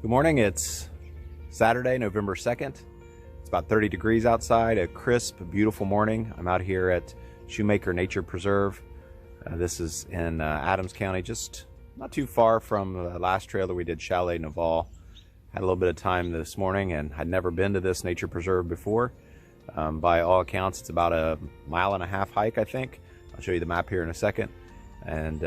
Good morning. It's Saturday, November 2nd. It's about 30 degrees outside, a crisp, beautiful morning. I'm out here at Shoemaker Nature Preserve. This is in Adams County, just not too far from the last trail that we did, Chalet Naval. Had a little bit of time this morning and had never been to this nature preserve before. By all accounts, it's about a 1.5 mile hike, I think. I'll show you the map here in a second. And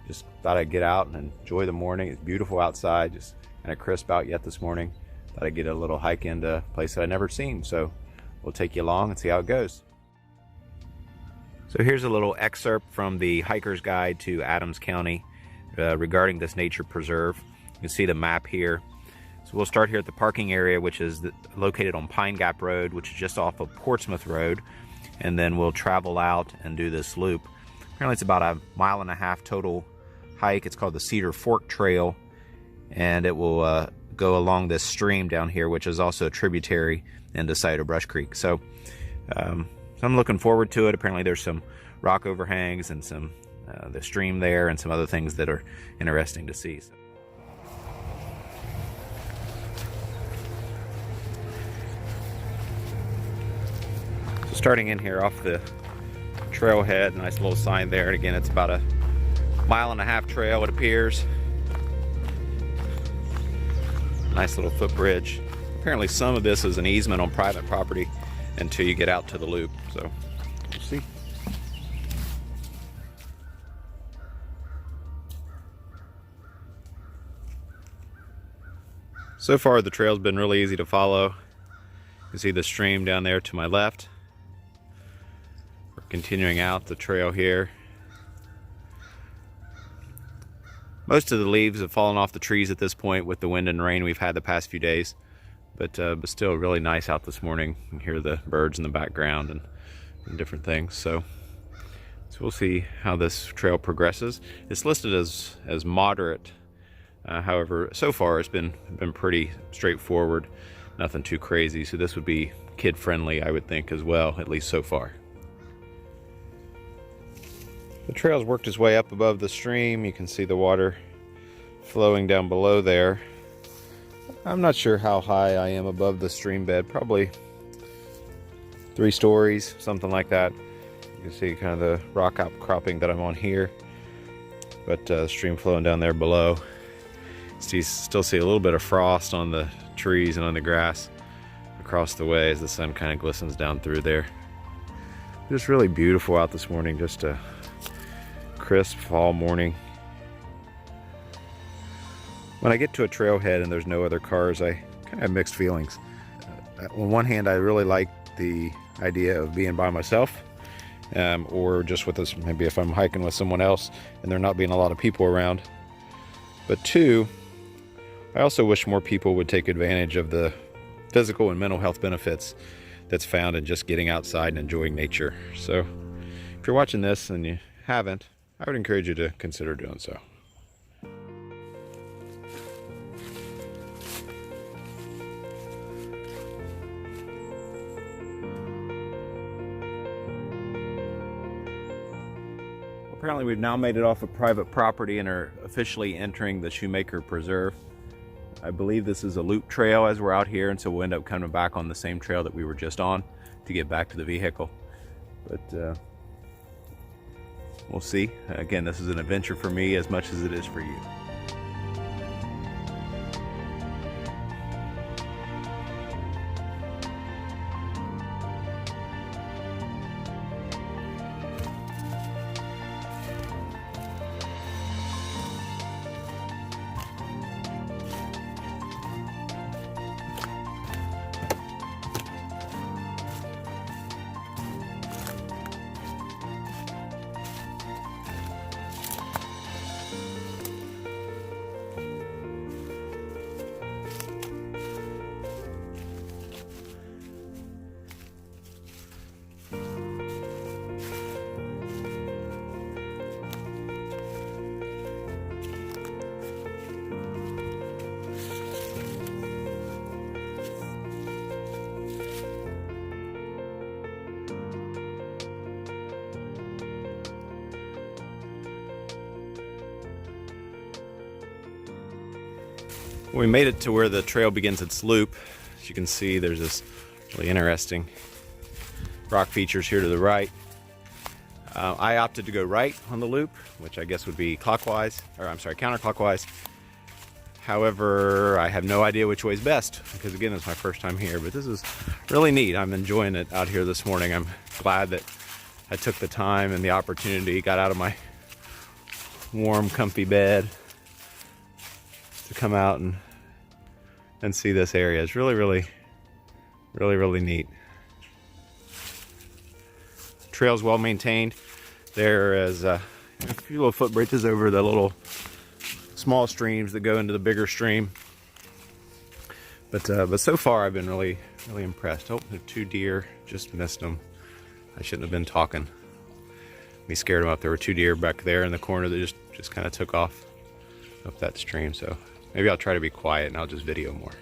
just thought I'd get out and enjoy the morning. It's beautiful outside, just kind of crisp out yet this morning. Thought I'd get a little hike into a place that I'd never seen. So we'll take you along and see how it goes. So here's a little excerpt from the hiker's guide to Adams County regarding this nature preserve. You can see the map here. So we'll start here at the parking area, which is located on Pine Gap Road, which is just off of Portsmouth Road. And then we'll travel out and do this loop. Apparently it's about a 1.5 mile total hike. It's called the Cedar Fork Trail. And it will go along this stream down here, which is also a tributary into Scioto Brush Creek. So I'm looking forward to it. Apparently there's some rock overhangs and some the stream there and some other things that are interesting to see. So starting in here off the trailhead, nice little sign there. And again, it's about a 1.5 mile trail, it appears. Nice little footbridge. Apparently some of this is an easement on private property until you get out to the loop. So we'll see. So far the trail's been really easy to follow. You can see the stream down there to my left. We're continuing out the trail here. Most of the leaves have fallen off the trees at this point with the wind and rain we've had the past few days. But still really nice out this morning. You can hear the birds in the background and different things. So we'll see how this trail progresses. It's listed as moderate. However, so far it's been pretty straightforward. Nothing too crazy. So this would be kid friendly, I would think, as well, at least so far. The trail's worked its way up above the stream. You can see the water flowing down below there. I'm not sure how high I am above the stream bed, probably 3 stories, something like that. You can see kind of the rock outcropping that I'm on here, but stream flowing down there below. Still see a little bit of frost on the trees and on the grass across the way as the sun kind of glistens down through there. Just really beautiful out this morning, just a crisp fall morning. When I get to a trailhead and there's no other cars, I kind of have mixed feelings. On one hand, I really like the idea of being by myself, or just with us, maybe if I'm hiking with someone else and there not being a lot of people around. But 2, I also wish more people would take advantage of the physical and mental health benefits that's found in just getting outside and enjoying nature. So if you're watching this and you haven't, I would encourage you to consider doing so. Apparently we've now made it off of private property and are officially entering the Shoemaker Preserve. I believe this is a loop trail as we're out here, and so we'll end up coming back on the same trail that we were just on to get back to the vehicle. But we'll see. Again, this is an adventure for me as much as it is for you. We made it to where the trail begins its loop. As you can see, there's this really interesting rock features here to the right. I opted to go right on the loop, which I guess would be clockwise, or I'm sorry, counterclockwise. However, I have no idea which way is best because again, it's my first time here, but this is really neat. I'm enjoying it out here this morning. I'm glad that I took the time and the opportunity, got out of my warm, comfy bed to come out and see this area. It's really neat. Trail's well maintained. There is a few little footbridges over the little small streams that go into the bigger stream. But so far I've been really impressed. Oh, there are 2 deer, just missed them. I shouldn't have been talking. Me scared them up. There were 2 deer back there in the corner that just kind of took off up that stream. So maybe I'll try to be quiet and I'll just video more.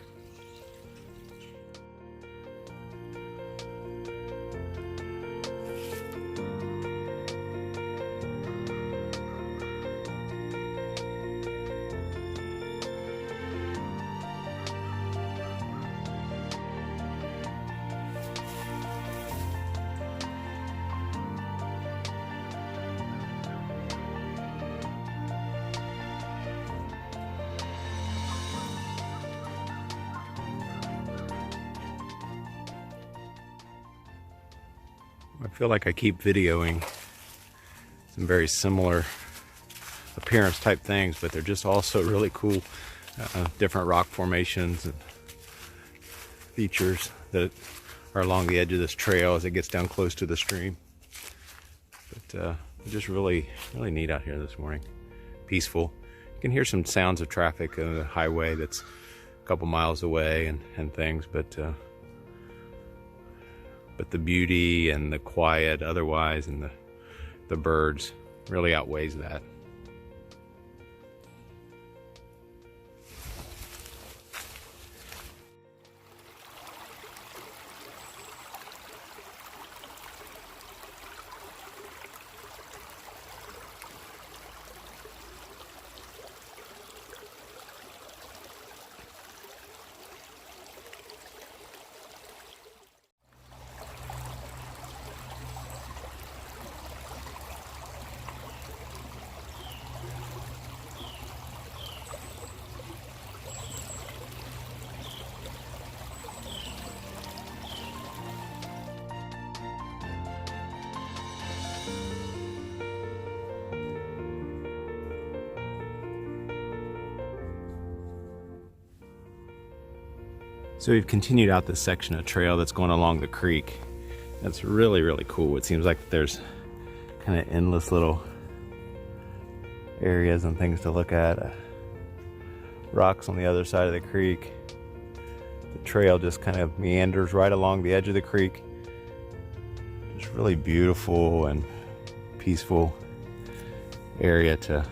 I feel like I keep videoing some very similar appearance type things, but they're just also really cool, different rock formations and features that are along the edge of this trail as it gets down close to the stream. But just really neat out here this morning. Peaceful. You can hear some sounds of traffic on the highway that's a couple miles away and things, but the beauty and the quiet otherwise and the birds really outweighs that. So we've continued out this section of trail that's going along the creek. That's really cool. It seems like there's kind of endless little areas and things to look at. Rocks on the other side of the creek. The trail just kind of meanders right along the edge of the creek. Just really beautiful and peaceful area to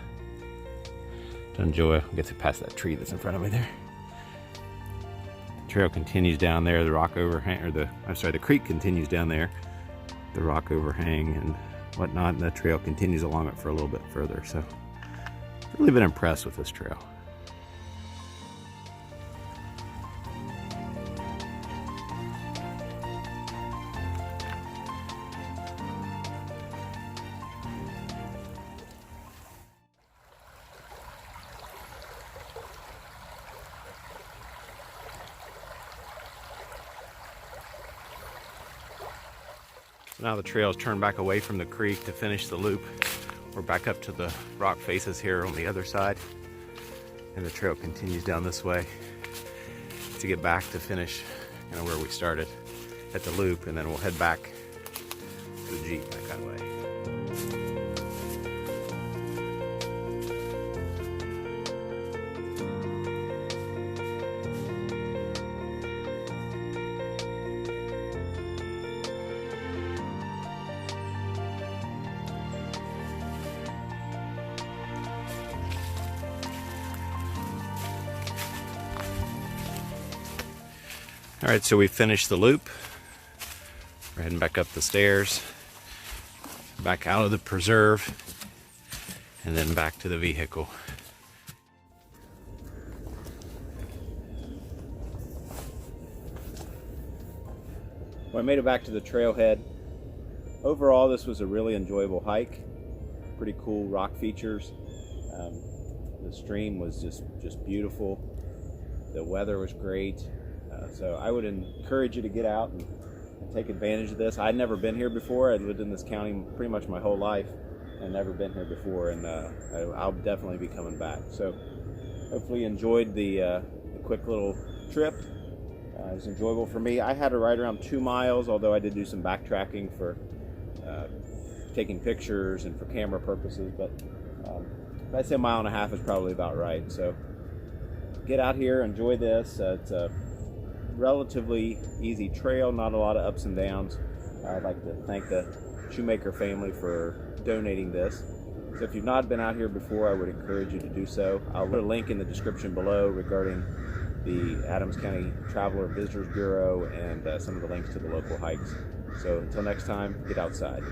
enjoy. I'll get to past that tree that's in front of me there. Trail continues down there, the rock overhang, or the creek continues down there, the rock overhang and whatnot, and the trail continues along it for a little bit further. So really been impressed with this trail. Now the trail's turned back away from the creek to finish the loop. We're back up to the rock faces here on the other side, and the trail continues down this way to get back to finish kind of where we started at the loop, and then we'll head back to the Jeep back that way. All right, so we finished the loop. We're heading back up the stairs, back out of the preserve, and then back to the vehicle. Well, I made it back to the trailhead. Overall, this was a really enjoyable hike. Pretty cool rock features. The stream was just beautiful. The weather was great. So I would encourage you to get out and take advantage of this. I'd never been here before. I'd lived in this county pretty much my whole life and never been here before, and I'll definitely be coming back. So hopefully you enjoyed the quick little trip. It was enjoyable for me. I had to ride around 2 miles, although I did do some backtracking for taking pictures and for camera purposes, but I'd say 1.5 miles is probably about right. So get out here, enjoy this. It's a relatively easy trail, not a lot of ups and downs. I'd like to thank the Shoemaker family for donating this. So if you've not been out here before, I would encourage you to do so. I'll put a link in the description below regarding the Adams County Traveler Visitors Bureau and some of the links to the local hikes. So until next time, get outside.